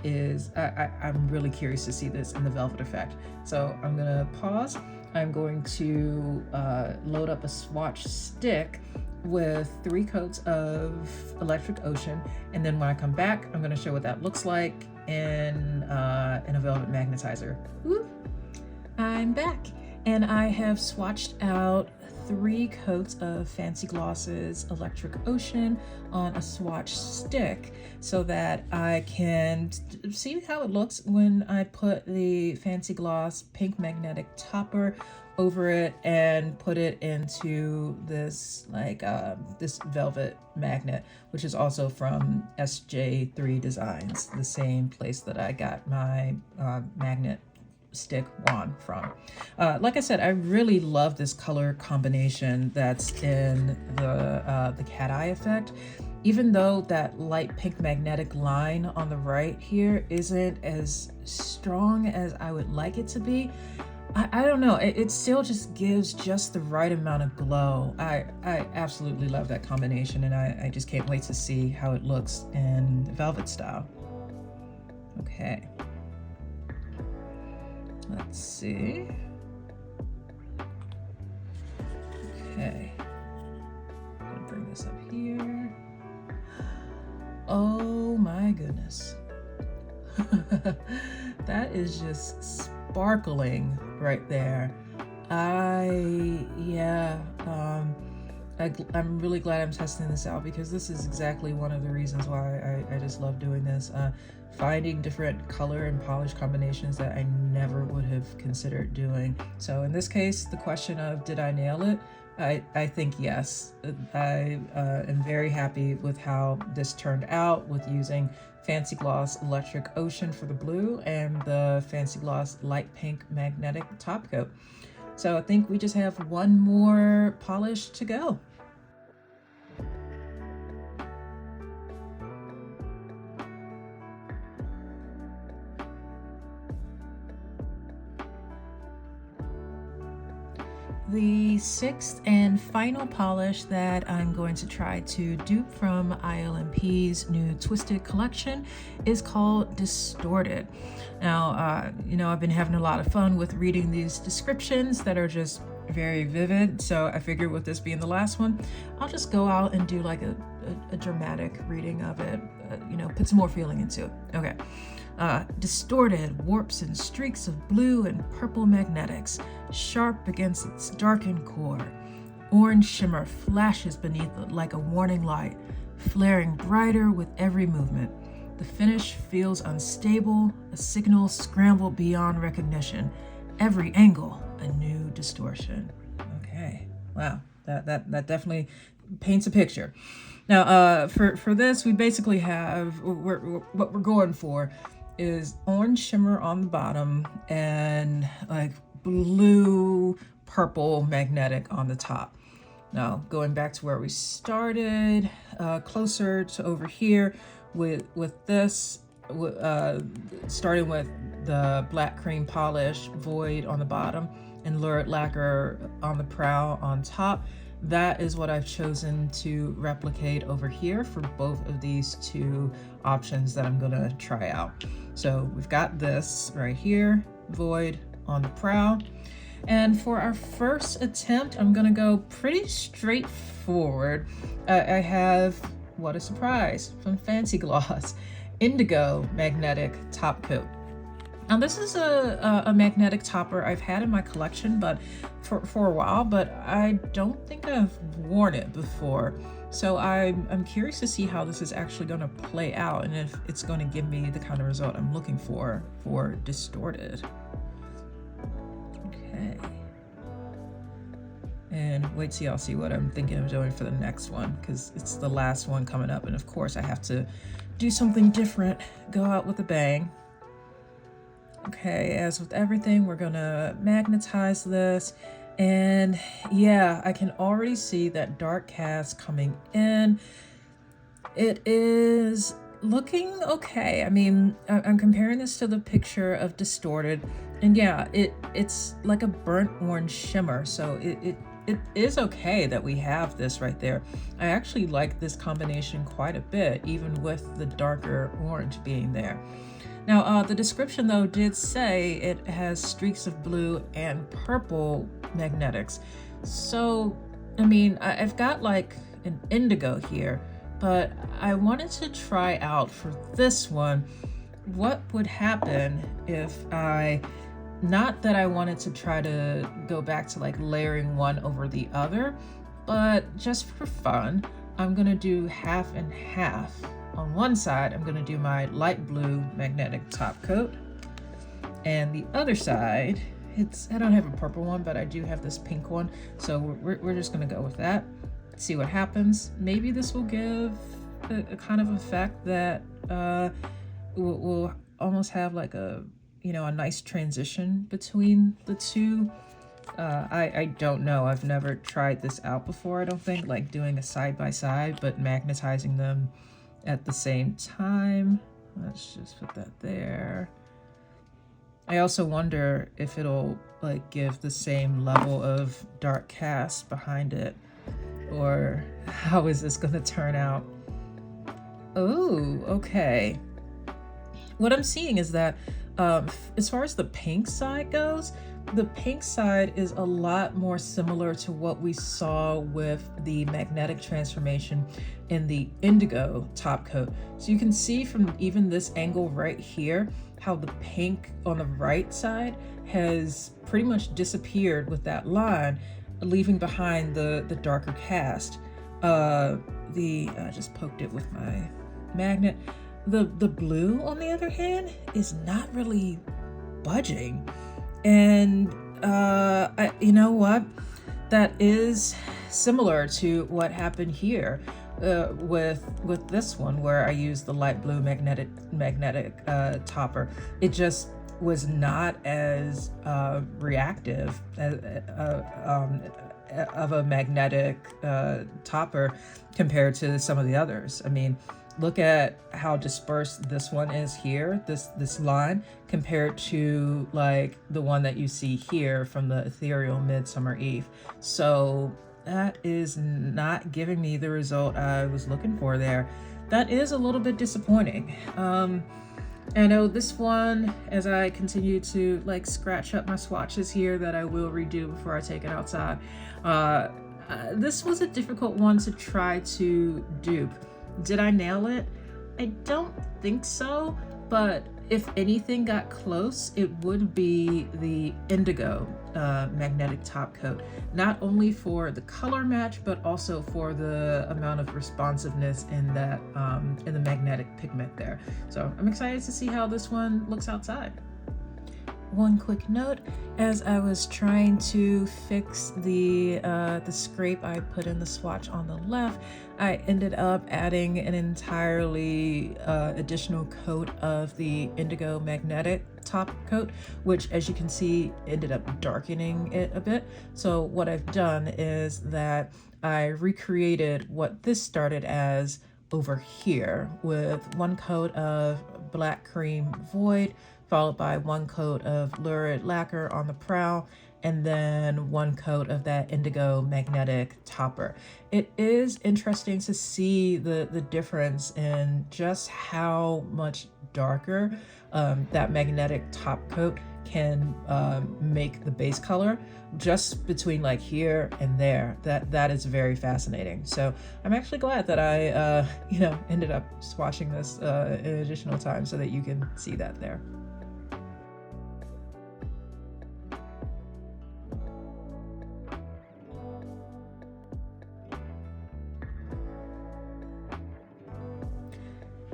is I'm really curious to see this in the velvet effect. So I'm gonna pause. I'm going to load up a swatch stick with 3 coats of Electric Ocean, and then when I come back, I'm going to show what that looks like in a velvet magnetizer. Woo. I'm back, and I have swatched out 3 coats of Fancy Gloss's Electric Ocean on a swatch stick so that I can see how it looks when I put the Fancy Gloss pink magnetic topper over it and put it into this like this velvet magnet, which is also from SJ3 Designs, the same place that I got my magnet stick wand from. Like I said, I really love this color combination that's in the cat eye effect. Even though that light pink magnetic line on the right here isn't as strong as I would like it to be, I don't know, it still just gives just the right amount of glow. I absolutely love that combination, and I just can't wait to see how it looks in velvet style. Okay. Let's see. Okay. I'm gonna bring this up here. Oh my goodness. That is just sparkling right there. I'm really glad I'm testing this out, because this is exactly one of the reasons why I just love doing this. Finding different color and polish combinations that I never would have considered doing. So in this case, the question of did I nail it? I think yes. I am very happy with how this turned out, with using Fancy Gloss Electric Ocean for the blue and the Fancy Gloss light pink magnetic top coat. So I think we just have one more polish to go. The 6th and final polish that I'm going to try to dupe from ILNP's new Twisted collection is called Distorted. Now, you know, I've been having a lot of fun with reading these descriptions that are just very vivid. So I figured with this being the last one, I'll just go out and do like a dramatic reading of it, you know, put some more feeling into it. Okay. Distorted warps and streaks of blue and purple magnetics, sharp against its darkened core. Orange shimmer flashes beneath it like a warning light, flaring brighter with every movement. The finish feels unstable, a signal scrambled beyond recognition. Every angle, a new distortion. Okay, wow, that definitely paints a picture. Now, for this, we basically have, what we're going for is orange shimmer on the bottom and like blue purple magnetic on the top. Now going back to where we started, closer to over here with this, starting with the black cream polish void on the bottom and lurid lacquer on the prow on top. That is what I've chosen to replicate over here for both of these two options that I'm gonna try out. So we've got this right here, void on the prow. And for our first attempt, I'm gonna go pretty straightforward. I have, what a surprise, from Fancy Gloss, Indigo Magnetic Top Coat. Now this is a magnetic topper I've had in my collection but for a while, but I don't think I've worn it before. So I'm curious to see how this is actually going to play out and if it's going to give me the kind of result I'm looking for distorted. Okay. And wait till y'all see what I'm thinking of doing for the next one, because it's the last one coming up, and of course I have to do something different, go out with a bang. Okay, as with everything, we're gonna magnetize this, and yeah, I can already see that dark cast coming in. It is looking okay. I mean, I'm comparing this to the picture of distorted, and yeah, it's like a burnt orange shimmer, so it is okay that we have this right there. I actually like this combination quite a bit, even with the darker orange being there. Now, the description though did say it has streaks of blue and purple magnetics. So, I mean, I've got like an indigo here, but I wanted to try out for this one, what would happen if not that I wanted to try to go back to like layering one over the other, but just for fun, I'm gonna do half and half. On one side, I'm gonna do my light blue magnetic top coat, and the other side, I don't have a purple one, but I do have this pink one, so we're just gonna go with that, see what happens. Maybe this will give a kind of effect that will almost have like a nice transition between the two. I don't know. I've never tried this out before, I don't think, like doing a side-by-side, but magnetizing them at the same time. Let's just put that there. I also wonder if it'll like give the same level of dark cast behind it, or how is this gonna turn out? Oh, okay. What I'm seeing is that as far as the pink side goes, the pink side is a lot more similar to what we saw with the magnetic transformation in the indigo top coat. So you can see from even this angle right here, how the pink on the right side has pretty much disappeared with that line, leaving behind the darker cast. I just poked it with my magnet. The blue, on the other hand, is not really budging. And you know what? That is similar to what happened here with this one, where I used the light blue magnetic topper. It just was not as reactive of a magnetic topper compared to some of the others. I mean, look at how dispersed this one is here, this line, compared to like the one that you see here from the Ethereal Midsummer Eve. So that is not giving me the result I was looking for there. That is a little bit disappointing. I know this one, as I continue to like scratch up my swatches here that I will redo before I take it outside, this was a difficult one to try to dupe. Did I nail it? I don't think so, but if anything got close, it would be the indigo magnetic top coat, not only for the color match, but also for the amount of responsiveness in that in the magnetic pigment there. So I'm excited to see how this one looks outside. One quick note, as I was trying to fix the scrape I put in the swatch on the left, I ended up adding an entirely additional coat of the indigo magnetic top coat, which, as you can see, ended up darkening it a bit. So what I've done is that I recreated what this started as over here with one coat of black cream void, followed by one coat of lurid lacquer on the prow, and then one coat of that indigo magnetic topper. It is interesting to see the difference in just how much darker that magnetic top coat can make the base color, just between like here and there. That is very fascinating. So I'm actually glad that I ended up swatching this an additional time so that you can see that there.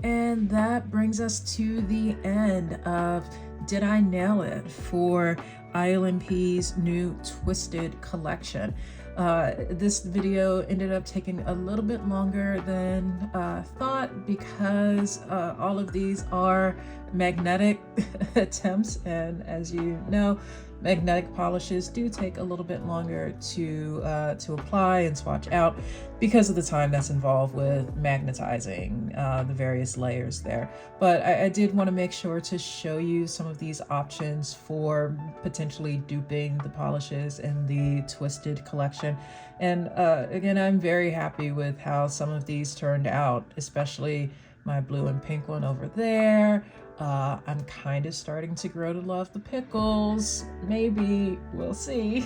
And that brings us to the end of Did I Nail It for ILNP's new Twisted collection. This video ended up taking a little bit longer than thought because all of these are magnetic attempts, and as you know, magnetic polishes do take a little bit longer to apply and swatch out because of the time that's involved with magnetizing the various layers there. But I did want to make sure to show you some of these options for potentially duping the polishes in the Twisted collection. And again, I'm very happy with how some of these turned out, especially my blue and pink one over there. I'm kind of starting to grow to love the pickles. Maybe, we'll see.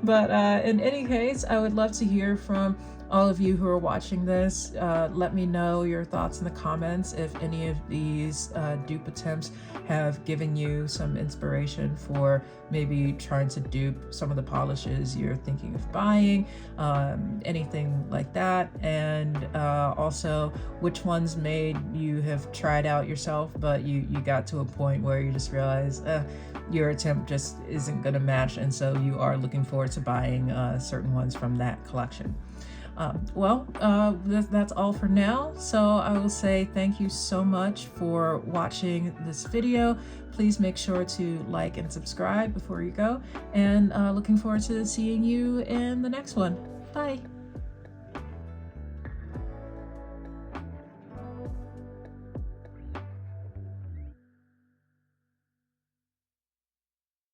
But in any case, I would love to hear from all of you who are watching this. Let me know your thoughts in the comments if any of these dupe attempts have given you some inspiration for maybe trying to dupe some of the polishes you're thinking of buying, anything like that. And also which ones made you have tried out yourself, but you got to a point where you just realize your attempt just isn't going to match, and so you are looking forward to buying certain ones from that collection. That's all for now. So I will say thank you so much for watching this video. Please make sure to like and subscribe before you go, and looking forward to seeing you in the next one. Bye.